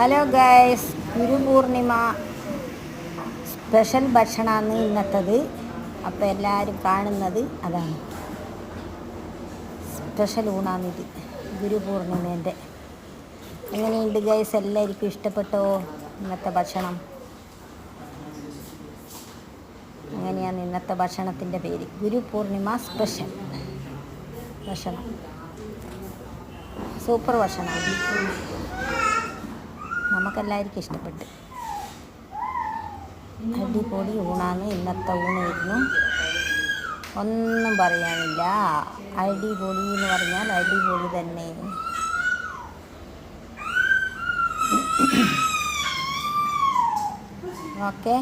Hello guys, Guru Purnima special ഭക്ഷണമാണ് ഇന്നത്തത്. അപ്പോൾ എല്ലാവരും കാണുന്നത് അതാണ്. സ്പെഷ്യൽ ഊണാണിത് ഗുരുപൂർണിമേൻ്റെ. എങ്ങനെയുണ്ട് ഗൈസ്? എല്ലാവർക്കും ഇഷ്ടപ്പെട്ടോ ഇന്നത്തെ ഭക്ഷണം? അങ്ങനെയാണ് ഇന്നത്തെ ഭക്ഷണത്തിൻ്റെ പേര്, ഗുരുപൂർണിമ സ്പെഷ്യൽ ഭക്ഷണം. സൂപ്പർ ഭക്ഷണമാണ്, നമുക്കെല്ലാവർക്കും ഇഷ്ടപ്പെട്ട്. അടിപൊളി ഊണാണ് ഇന്നത്തെ ഊണായിരുന്നു, ഒന്നും പറയാനില്ല. അടിപൊളി എന്ന് പറഞ്ഞാൽ അടിപൊളി തന്നെ. ഓക്കെ.